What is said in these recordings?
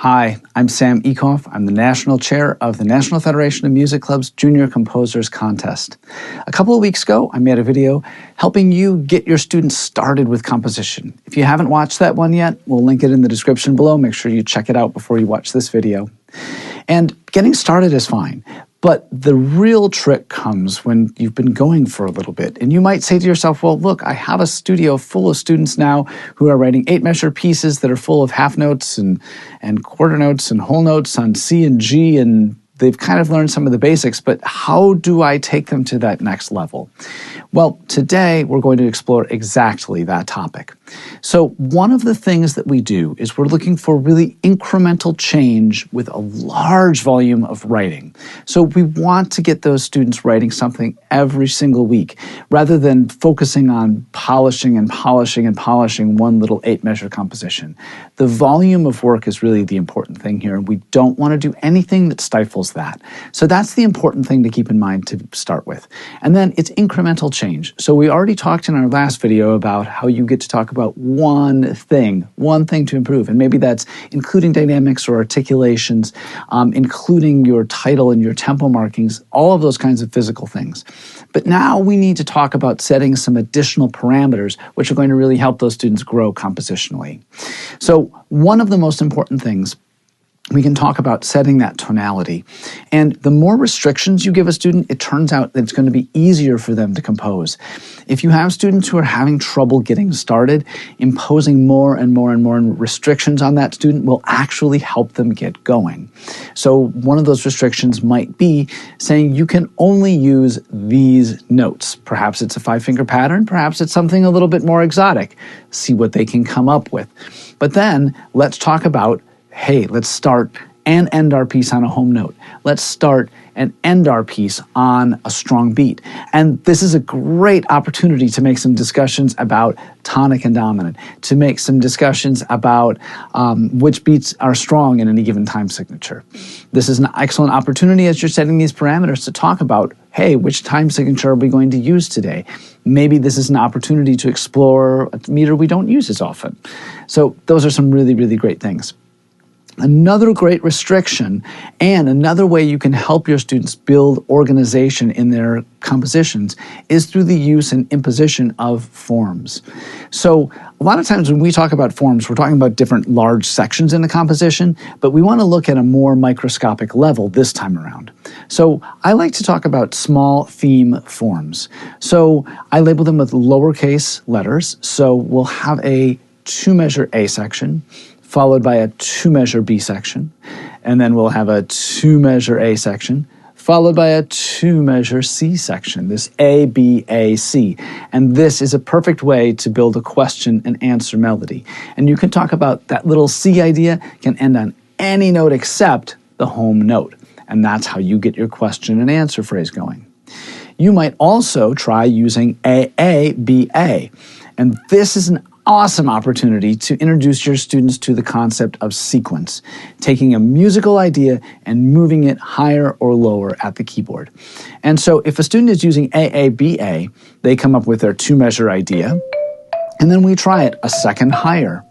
Hi, I'm Sam Ecoff. I'm the National Chair of the National Federation of Music Clubs Junior Composers Contest. A couple of weeks ago, I made a video helping you get your students started with composition. If you haven't watched that one yet, we'll link it in the description below. Make sure you check it out before you watch this video. And getting started is fine, but the real trick comes when you've been going for a little bit. And you might say to yourself, well, look, I have a studio full of students now who are writing 8-measure pieces that are full of half notes and quarter notes and whole notes on C and G, and they've kind of learned some of the basics, but how do I take them to that next level? Well, today we're going to explore exactly that topic. So one of the things that we do is we're looking for really incremental change with a large volume of writing. So we want to get those students writing something every single week rather than focusing on polishing and polishing and polishing one little 8-measure composition. The volume of work is really the important thing here, and we don't want to do anything that stifles that. So that's the important thing to keep in mind to start with. And then it's incremental change. So we already talked in our last video about how you get to talk about one thing to improve. And maybe that's including dynamics or articulations, including your title and your tempo markings, all of those kinds of physical things. But now we need to talk about setting some additional parameters, which are going to really help those students grow compositionally. So one of the most important things, we can talk about setting that tonality. And the more restrictions you give a student, it turns out that it's going to be easier for them to compose. If you have students who are having trouble getting started, imposing more and more and more restrictions on that student will actually help them get going. So one of those restrictions might be saying you can only use these notes. Perhaps it's a 5-finger pattern, perhaps it's something a little bit more exotic. See what they can come up with. But then let's talk about, hey, let's start and end our piece on a home note. Let's start and end our piece on a strong beat. And this is a great opportunity to make some discussions about tonic and dominant, to make some discussions about which beats are strong in any given time signature. This is an excellent opportunity as you're setting these parameters to talk about, hey, which time signature are we going to use today? Maybe this is an opportunity to explore a meter we don't use as often. So those are some really, really great things. Another great restriction and another way you can help your students build organization in their compositions is through the use and imposition of forms. So a lot of times when we talk about forms, we're talking about different large sections in the composition, but we want to look at a more microscopic level this time around. So I like to talk about small theme forms. So I label them with lowercase letters. So we'll have a 2-measure A section, followed by a 2-measure B section, and then we'll have a 2-measure A section, followed by a 2-measure C section, this A, B, A, C. And this is a perfect way to build a question and answer melody. And you can talk about that little C idea can end on any note except the home note. And that's how you get your question and answer phrase going. You might also try using A, A, B, A. And this is an awesome opportunity to introduce your students to the concept of sequence, taking a musical idea and moving it higher or lower at the keyboard. And so if a student is using AABA, they come up with their 2-measure idea, and then we try it a second higher.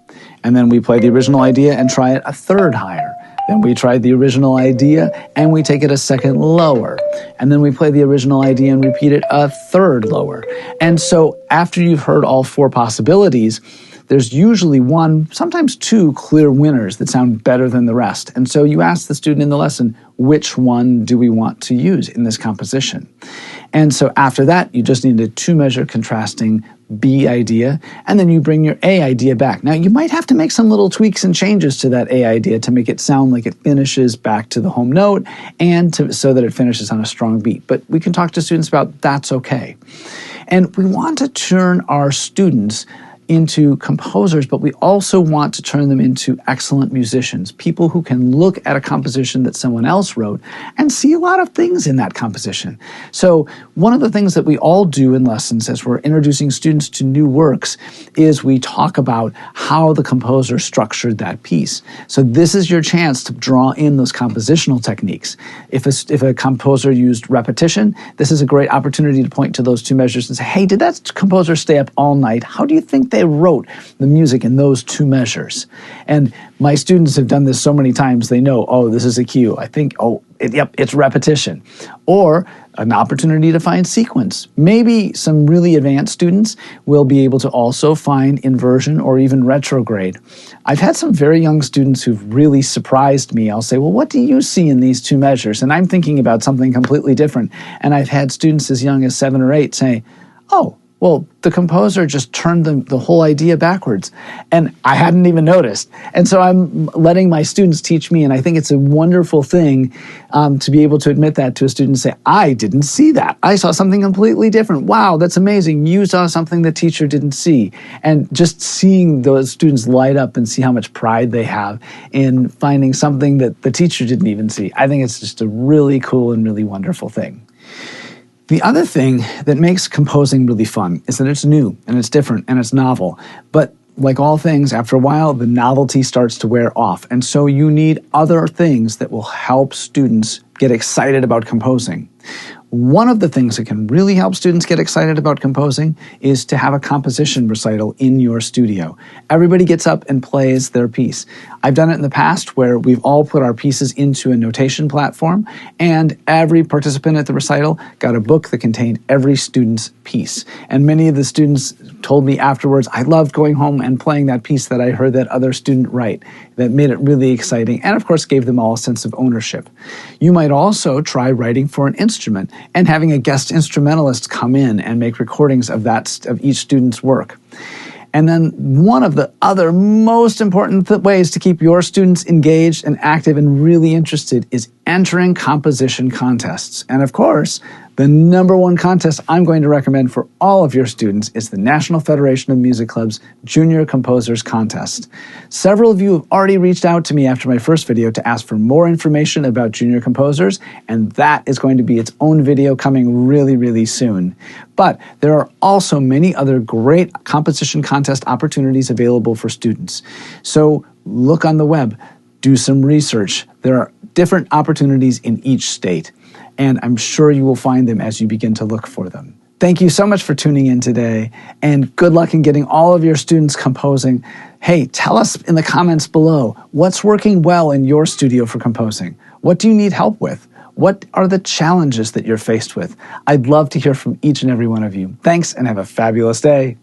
And then we play the original idea and try it a third higher. Then we try the original idea and we take it a second lower. And then we play the original idea and repeat it a third lower. And so after you've heard all 4 possibilities, there's usually 1, sometimes 2 clear winners that sound better than the rest. And so you ask the student in the lesson, which one do we want to use in this composition? And so after that, you just need a 2-measure contrasting B idea, and then you bring your A idea back. Now, you might have to make some little tweaks and changes to that A idea to make it sound like it finishes back to the home note and so that it finishes on a strong beat. But we can talk to students about that's okay. And we want to turn our students into composers, but we also want to turn them into excellent musicians, people who can look at a composition that someone else wrote and see a lot of things in that composition. So one of the things that we all do in lessons as we're introducing students to new works is we talk about how the composer structured that piece. So this is your chance to draw in those compositional techniques. If a composer used repetition, this is a great opportunity to point to those 2 measures and say, hey, did that composer stay up all night? How do you think they wrote the music in those two measures. And my students have done this so many times, they know, oh, this is a cue. I think, yep, it's repetition. Or an opportunity to find sequence. Maybe some really advanced students will be able to also find inversion or even retrograde. I've had some very young students who've really surprised me. I'll say, well, what do you see in these two measures? And I'm thinking about something completely different. And I've had students as young as 7 or 8 say, oh, well, the composer just turned the whole idea backwards, and I hadn't even noticed. And so I'm letting my students teach me, and I think it's a wonderful thing to be able to admit that to a student and say, I didn't see that. I saw something completely different. Wow, that's amazing. You saw something the teacher didn't see. And just seeing those students light up and see how much pride they have in finding something that the teacher didn't even see, I think it's just a really cool and really wonderful thing. The other thing that makes composing really fun is that it's new and it's different and it's novel. But like all things, after a while, the novelty starts to wear off. And so you need other things that will help students get excited about composing. One of the things that can really help students get excited about composing is to have a composition recital in your studio. Everybody gets up and plays their piece. I've done it in the past where we've all put our pieces into a notation platform, and every participant at the recital got a book that contained every student's piece. And many of the students told me afterwards, I loved going home and playing that piece that I heard that other student write. That made it really exciting, and of course gave them all a sense of ownership. You might also try writing for an instrument and having a guest instrumentalist come in and make recordings of each student's work. And then one of the other most important ways to keep your students engaged and active and really interested is entering composition contests. And of course, the number one contest I'm going to recommend for all of your students is the National Federation of Music Clubs Junior Composers Contest. Several of you have already reached out to me after my first video to ask for more information about junior composers, and that is going to be its own video coming really, really soon. But there are also many other great composition contest opportunities available for students. So look on the web, do some research. There are different opportunities in each state, and I'm sure you will find them as you begin to look for them. Thank you so much for tuning in today, and good luck in getting all of your students composing. Hey, tell us in the comments below, what's working well in your studio for composing? What do you need help with? What are the challenges that you're faced with? I'd love to hear from each and every one of you. Thanks, and have a fabulous day.